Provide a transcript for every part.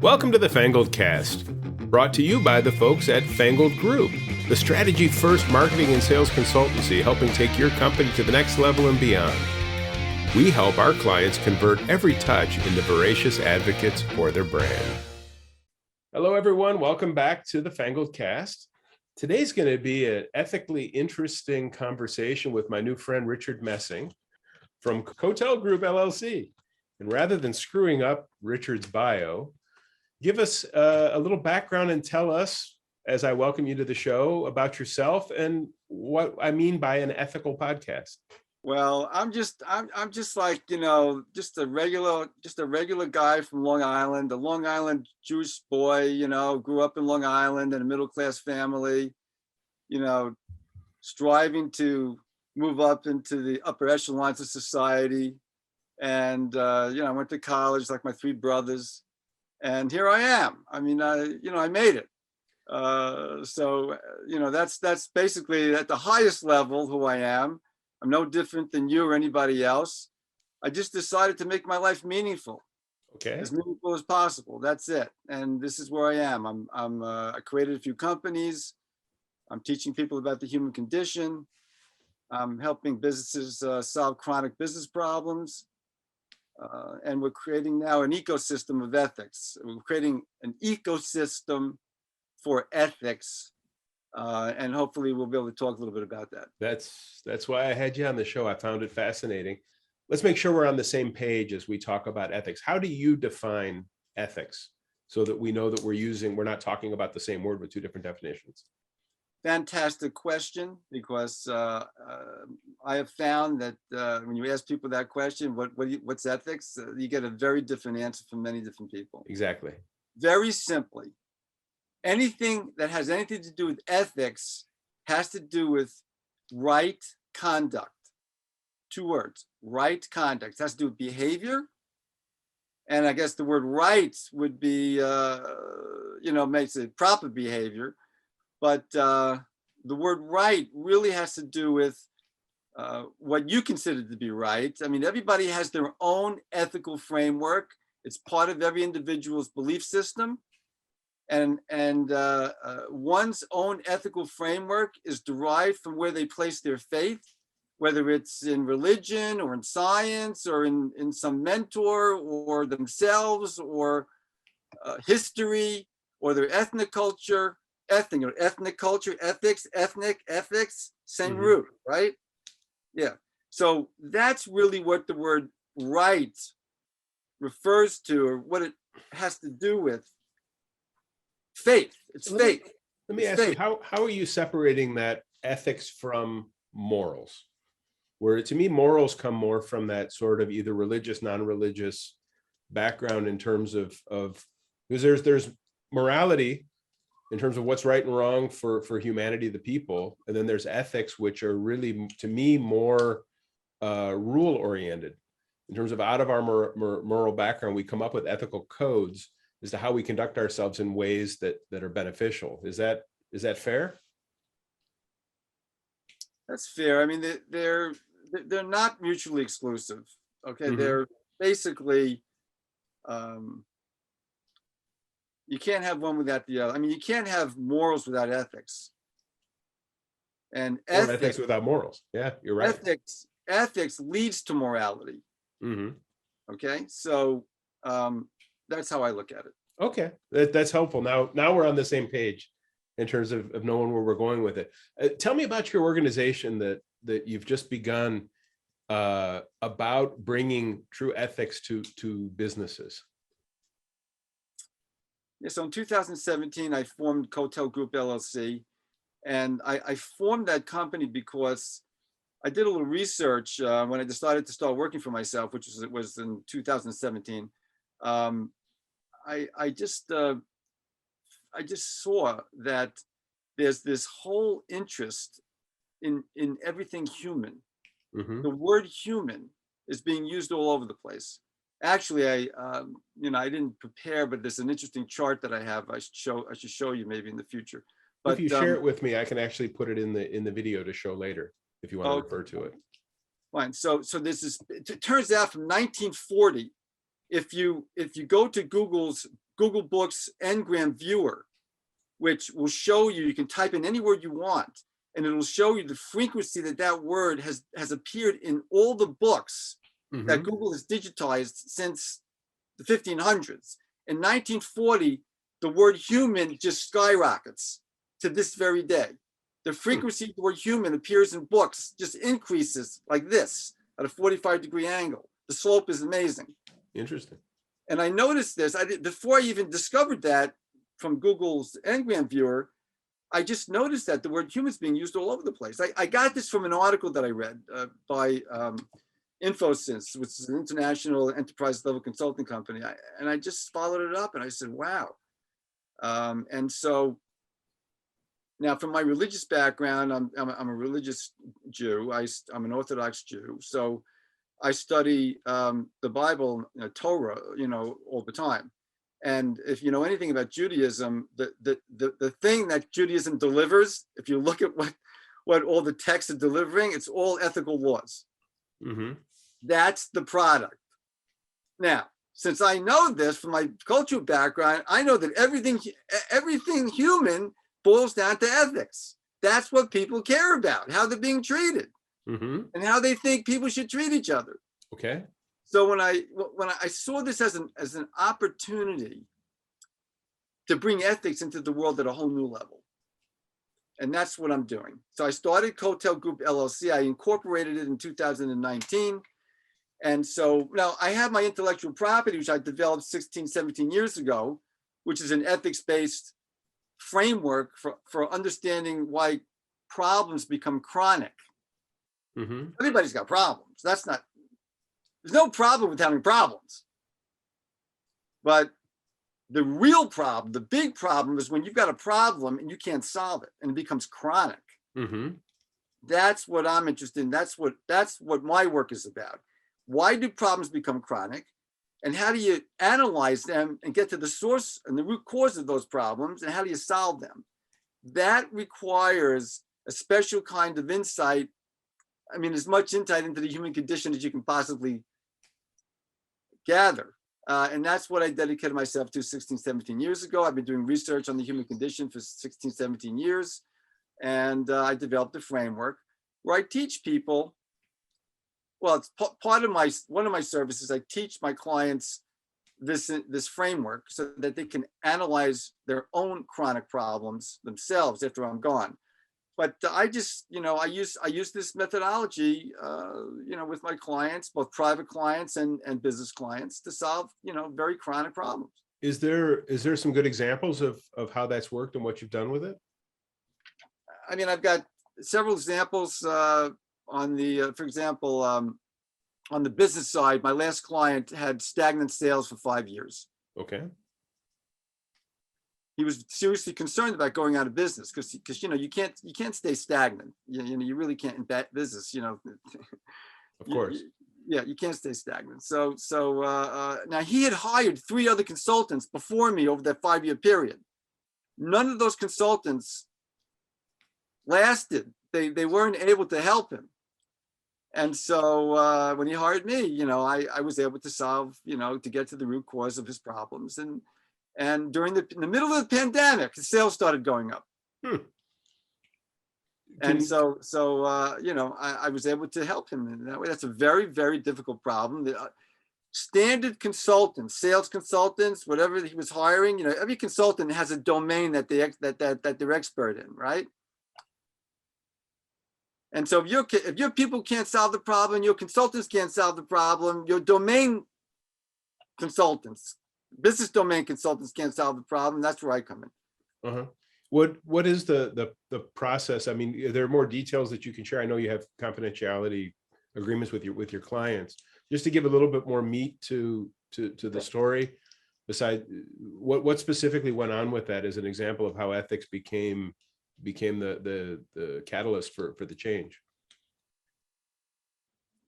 Welcome to the FangledCast, brought to you by the folks at Fangled Group, the strategy-first marketing and sales consultancy helping take your company to the next level and beyond. We help our clients convert every touch into voracious advocates for their brand. Hello, everyone. Welcome back to the FangledCast. Today's going to be an ethically interesting conversation with my new friend, Richard Messing from Kotel Group LLC. And rather than screwing up Richard's bio, give us a little background and tell us, as I welcome you to the show, about yourself and what I mean by an ethical podcast. Well, I'm just like, just a regular guy from Long Island, a Long Island Jewish boy, grew up in Long Island in a middle-class family, striving to move up into the upper echelons of society. And, I went to college like my three brothers. And here I am. I mean, I made it. That's basically at the highest level who I am. I'm no different than you or anybody else. I just decided to make my life meaningful. Okay. As meaningful as possible. That's it. And this is where I am. I created a few companies. I'm teaching people about the human condition. I'm helping businesses solve chronic business problems. And we're creating now an ecosystem of ethics. We're creating an ecosystem for ethics. And hopefully we'll be able to talk a little bit about that. That's why I had you on the show. I found it fascinating. Let's make sure we're on the same page as we talk about ethics. How do you define ethics so that we know that we're not talking about the same word with two different definitions? Fantastic question, because I have found that when you ask people that question, what's ethics, you get a very different answer from many different people. Exactly. Very simply, anything that has anything to do with ethics has to do with right conduct. Two words, right conduct. It has to do with behavior. And I guess the word right would be, makes it proper behavior. But the word right really has to do with what you consider to be right. I mean, everybody has their own ethical framework. It's part of every individual's belief system. And one's own ethical framework is derived from where they place their faith, whether it's in religion or in science or in some mentor or themselves or history or their ethnic culture. Ethnic culture, ethics, same root, right? Yeah. So that's really what the word right refers to, or what it has to do with faith. It's faith. Let me ask you, how are you separating that ethics from morals? Where to me, morals come more from that sort of either religious, non-religious background in terms of because there's morality in terms of what's right and wrong for humanity, the people. And then there's ethics, which are really, to me, more rule oriented. In terms of out of our moral background, we come up with ethical codes as to how we conduct ourselves in ways that are beneficial. Is that fair? That's fair. I mean, they're not mutually exclusive. Okay, they're basically, you can't have one without the other. I mean, you can't have morals without ethics. And ethics without morals. Yeah, you're right. Ethics leads to morality. Okay, so that's how I look at it. Okay, that's helpful. Now we're on the same page in terms of knowing where we're going with it. Tell me about your organization that you've just begun about bringing true ethics to businesses. Yeah, so in 2017, I formed Kotel Group LLC, and I formed that company because I did a little research when I decided to start working for myself, which was in 2017. I just saw that there's this whole interest in everything human. The word human is being used all over the place. Actually, I didn't prepare, but there's an interesting chart that I have. I should show you maybe in the future. But if you share it with me, I can actually put it in the video to show later if you want to refer to it. Fine. So this is. It turns out from 1940 if you go to Google Books Ngram Viewer, which will show you, you can type in any word you want, and it'll show you the frequency that that word has appeared in all the books that Google has digitized since the 1500s. In 1940, the word human just skyrockets to this very day. The frequency of the word human appears in books, just increases like this at a 45-degree angle. The slope is amazing. Interesting. And I noticed this, before I even discovered that from Google's Ngram Viewer, I just noticed that the word human is being used all over the place. I got this from an article that I read by Infosys, which is an international enterprise level consulting company. And I just followed it up and I said, wow. And so now from my religious background, I'm a religious Jew. I'm an Orthodox Jew. So I study the Bible, Torah, all the time. And if you know anything about Judaism, the thing that Judaism delivers, if you look at what all the texts are delivering, it's all ethical laws. That's the product. Now, since I know this from my cultural background, I know that everything human boils down to ethics. That's what people care about, how they're being treated, and how they think people should treat each other. Okay. So when I saw this as an opportunity to bring ethics into the world at a whole new level, and that's what I'm doing. So I started Kotel Group LLC. I incorporated it in 2019. And so now I have my intellectual property, which I developed 16, 17 years ago, which is an ethics-based framework for understanding why problems become chronic. Everybody's got problems. There's no problem with having problems. But the real problem, the big problem, is when you've got a problem and you can't solve it and it becomes chronic. That's what I'm interested in. That's what my work is about. Why do problems become chronic? And how do you analyze them and get to the source and the root cause of those problems? And how do you solve them? That requires a special kind of insight. I mean, as much insight into the human condition as you can possibly gather. And that's what I dedicated myself to 16, 17 years ago. I've been doing research on the human condition for 16, 17 years. And I developed a framework where I teach people. Well, it's part of one of my services. I teach my clients this framework so that they can analyze their own chronic problems themselves after I'm gone. But I just, I use this methodology, with my clients, both private clients and business clients, to solve, very chronic problems. Is there some good examples of how that's worked and what you've done with it? I mean, I've got several examples. For example, on the business side, my last client had stagnant sales for 5 years. Okay. He was seriously concerned about going out of business because you can't stay stagnant. You really can't in business. Of course. You can't stay stagnant. So now he had hired 3 other consultants before me over that 5-year period. None of those consultants lasted. They weren't able to help him. And so when he hired me, I was able to solve, to get to the root cause of his problems. And in the middle of the pandemic, the sales started going up. And so I was able to help him in that way. That's a very, very difficult problem. The standard consultants, sales consultants, whatever he was hiring, every consultant has a domain that they're expert in, right? And so if your people can't solve the problem, your consultants can't solve the problem, your domain consultants, business domain consultants can't solve the problem. That's where I come in. What is the process? I mean, are there more details that you can share? I know you have confidentiality agreements with your clients. Just to give a little bit more meat to the story, besides what specifically went on with that as an example of how ethics became the catalyst for the change.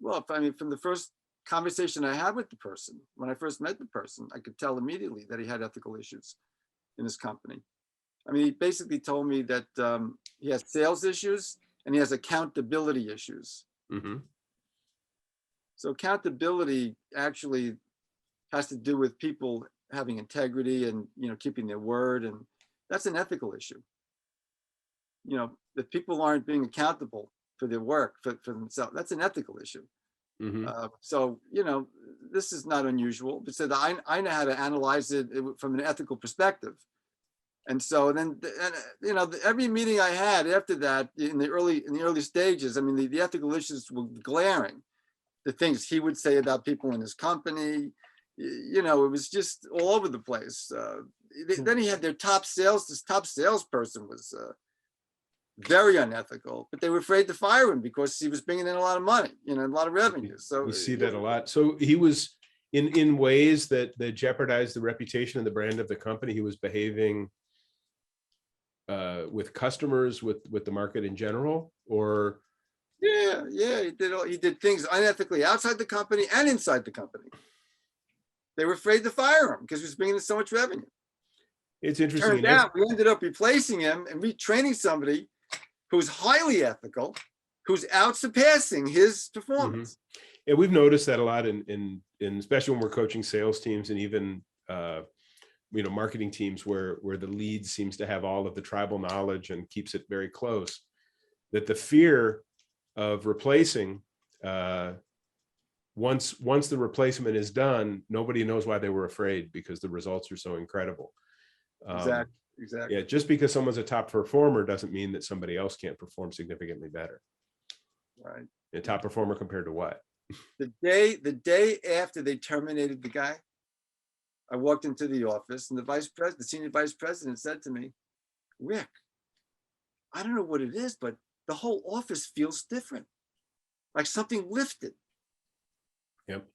Well, from the first conversation I had with the person, when I first met the person, I could tell immediately that he had ethical issues in his company. I mean, he basically told me that he has sales issues and he has accountability issues. So accountability, actually, has to do with people having integrity and, keeping their word. And that's an ethical issue. That people aren't being accountable for their work, for themselves. That's an ethical issue. So, this is not unusual, but so I know how to analyze it from an ethical perspective. And so then, every meeting I had after that in the early stages, I mean, the ethical issues were glaring. The things he would say about people in his company, it was just all over the place. Then he had this top salesperson was very unethical, but they were afraid to fire him because he was bringing in a lot of money, a lot of revenue. So we see that a lot. So he was in ways that jeopardized the reputation and the brand of the company. He was behaving with customers, with the market in general, or yeah, he did things unethically outside the company and inside the company. They were afraid to fire him because he was bringing in so much revenue. It's interesting. Turned out we ended up replacing him and retraining somebody who's highly ethical, who's out surpassing his performance. And we've noticed that a lot in especially when we're coaching sales teams and even marketing teams where the lead seems to have all of the tribal knowledge and keeps it very close, that the fear of replacing once the replacement is done, nobody knows why they were afraid because the results are so incredible. Exactly. Yeah, just because someone's a top performer doesn't mean that somebody else can't perform significantly better. Right. A top performer compared to what? The day after they terminated the guy, I walked into the office and the senior vice president said to me, "Rick, I don't know what it is, but the whole office feels different. Like something lifted." Yep.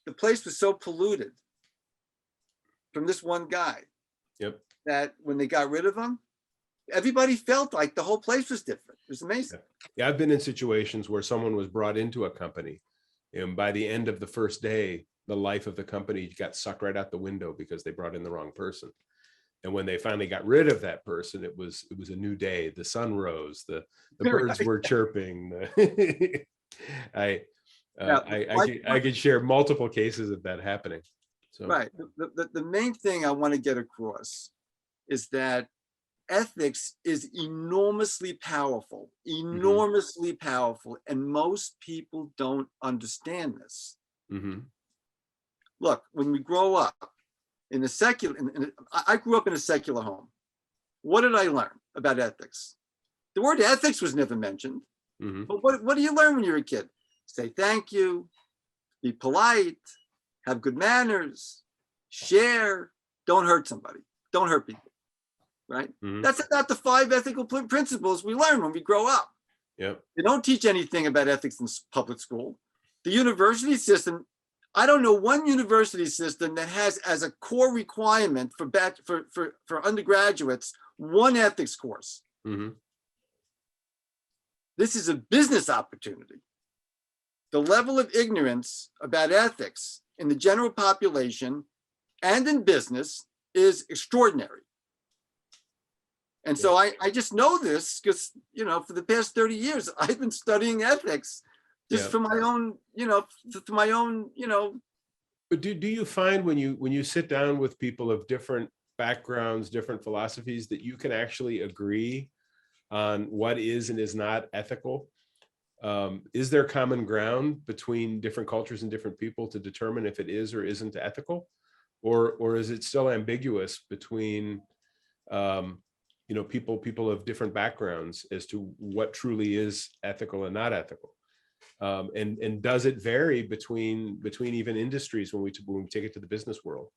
The place was so polluted from this one guy. Yep. That when they got rid of him, everybody felt like the whole place was different. It was amazing. Yeah, I've been in situations where someone was brought into a company, and by the end of the first day, the life of the company got sucked right out the window because they brought in the wrong person. And when they finally got rid of that person, it was a new day. The sun rose, the birds were chirping. I could share multiple cases of that happening. So. Right. The main thing I want to get across is that ethics is enormously powerful, powerful, and most people don't understand this. Look, when we grow up in a secular, I grew up in a secular home. What did I learn about ethics? The word ethics was never mentioned. But what do you learn when you're a kid? Say thank you, be polite, have good manners, share, don't hurt somebody, don't hurt people. Right? That's about the 5 ethical principles we learn when we grow up. Yep. They don't teach anything about ethics in public school. The university system, I don't know one university system that has as a core requirement for undergraduates one ethics course. This is a business opportunity. The level of ignorance about ethics in the general population and in business is extraordinary. And so I just know this because, for the past 30 years, I've been studying ethics just for my own, But do you find when you sit down with people of different backgrounds, different philosophies, that you can actually agree on what is and is not ethical? Is there common ground between different cultures and different people to determine if it is or isn't ethical? Or is it still ambiguous between people of different backgrounds as to what truly is ethical and not ethical? And does it vary between even industries when we take it to the business world?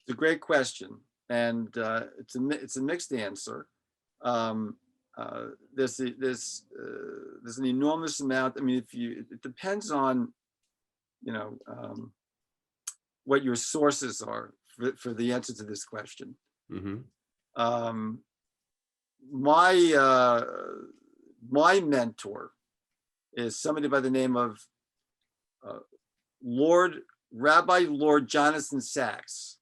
It's a great question, and it's a mixed answer. There's an enormous amount. I mean, it depends on what your sources are for the answer to this question. My mentor is somebody by the name of Rabbi Lord Jonathan Sachs.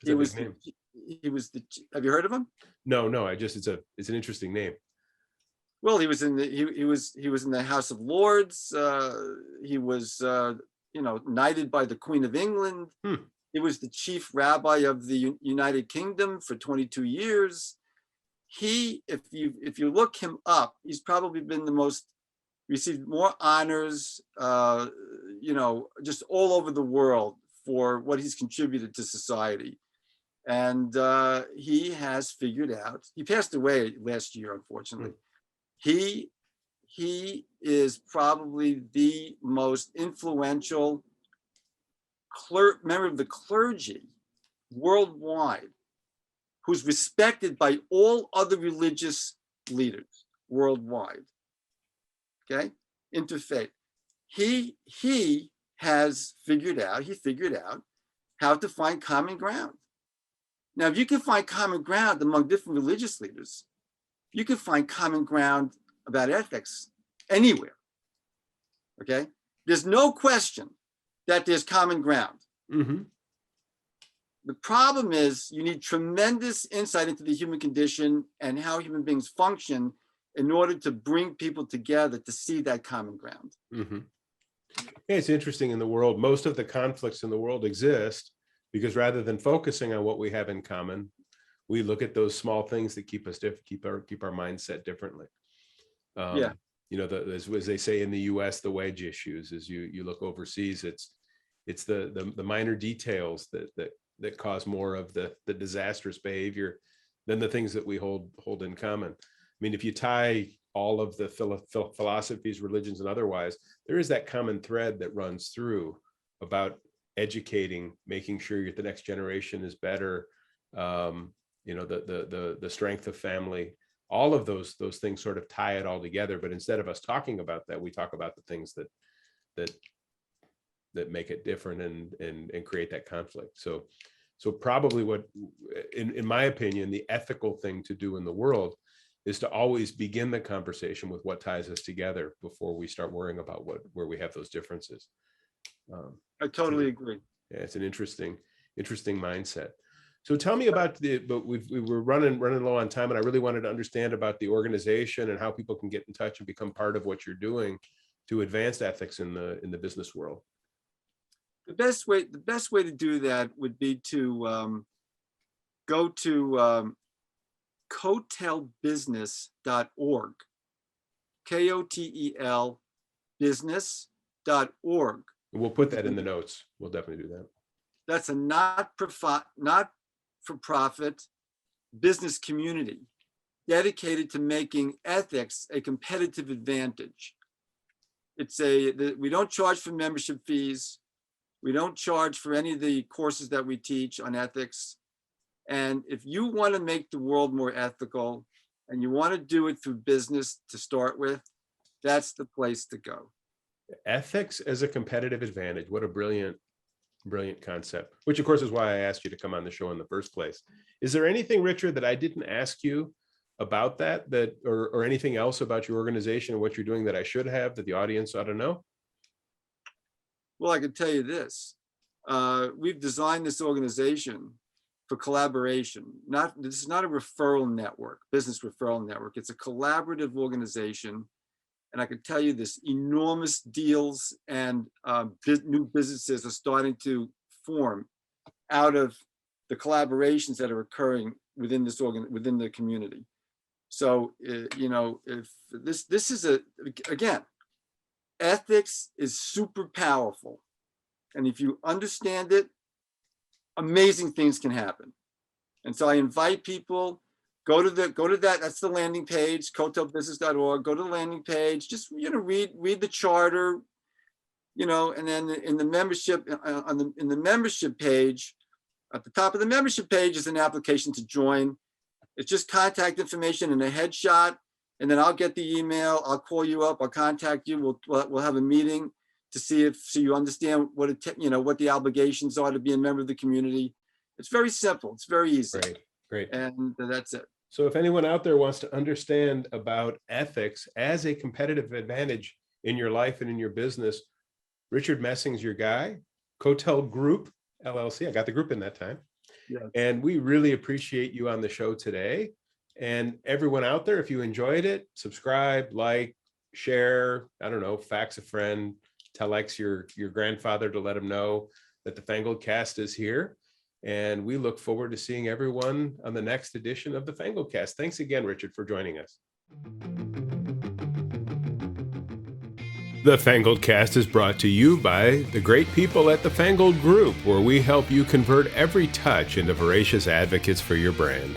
He was have you heard of him? No, it's an interesting name. Well, he was in the he was in the House of Lords. He was knighted by the Queen of England. Hmm. He was the chief rabbi of the United Kingdom for 22 years. He, if you look him up, he's probably been the most received more honors, just all over the world for what he's contributed to society. And he has figured out. He passed away last year, unfortunately. He is probably the most influential member of the clergy worldwide, who's respected by all other religious leaders worldwide. Okay, interfaith. He figured out how to find common ground. Now, if you can find common ground among different religious leaders, you can find common ground about ethics anywhere. Okay, there's no question that there's common ground. Mm-hmm. The problem is you need tremendous insight into the human condition and how human beings function in order to bring people together to see that common ground. Mm-hmm. Yeah, it's interesting in the world. Most of the conflicts in the world exist because rather than focusing on what we have in common, we look at those small things that keep us keep our mindset differently. Yeah. As they say in the U.S., the wedge issues. As you look overseas, it's the minor details that cause more of the disastrous behavior than the things that we hold in common. I mean, if you tie all of the philosophies, religions, and otherwise, there is that common thread that runs through about educating, making sure the next generation is better. The strength of family. All of those things sort of tie it all together. But instead of us talking about that, we talk about the things that make it different and create that conflict. So probably what, in my opinion, the ethical thing to do in the world is to always begin the conversation with what ties us together before we start worrying about where we have those differences. I totally agree. Yeah, it's an interesting mindset. So tell me about but we were running low on time, and I really wanted to understand about the organization and how people can get in touch and become part of what you're doing to advance ethics in the business world. The best way to do that would be to go to kotelbusiness.org, KOTEL business.org. We'll put that in the notes. We'll definitely do that. That's a not-for-profit business community dedicated to making ethics a competitive advantage. We don't charge for membership fees. We don't charge for any of the courses that we teach on ethics. And if you want to make the world more ethical and you want to do it through business to start with, that's the place to go. Ethics as a competitive advantage. What a brilliant concept, which of course is why I asked you to come on the show in the first place. Is there anything, Richard, that I didn't ask you about that or anything else about your organization and what you're doing that I should have, that the audience ought to know? Well, I can tell you this. We've designed this organization for collaboration. This is not a referral network, business referral network. It's a collaborative organization. And I can tell you this, enormous deals and new businesses are starting to form out of the collaborations that are occurring within within the community. So, if this is again, ethics is super powerful. And if you understand it, amazing things can happen. And so I invite people, go to that, that's the landing page, kotelbusiness.org, go to the landing page, just, read the charter, and then in the membership, in the membership page, at the top of the membership page is an application to join. It's just contact information and a headshot. And then I'll get the email, I'll call you up, I'll contact you, we'll have a meeting to see so you understand what the obligations are to be a member of the community. It's very simple, it's very easy. Great. And that's it. So if anyone out there wants to understand about ethics as a competitive advantage in your life and in your business, Richard Messing's your guy. Kotel Group LLC. I got the group in that time. Yeah. And we really appreciate you on the show today. And everyone out there, if you enjoyed it, subscribe, like, share, I don't know, fax a friend, telex your grandfather to let him know that the FangledCast is here. And we look forward to seeing everyone on the next edition of the FangledCast. Thanks again, Richard, for joining us. The FangledCast is brought to you by the great people at the Fangled Group, where we help you convert every touch into voracious advocates for your brand.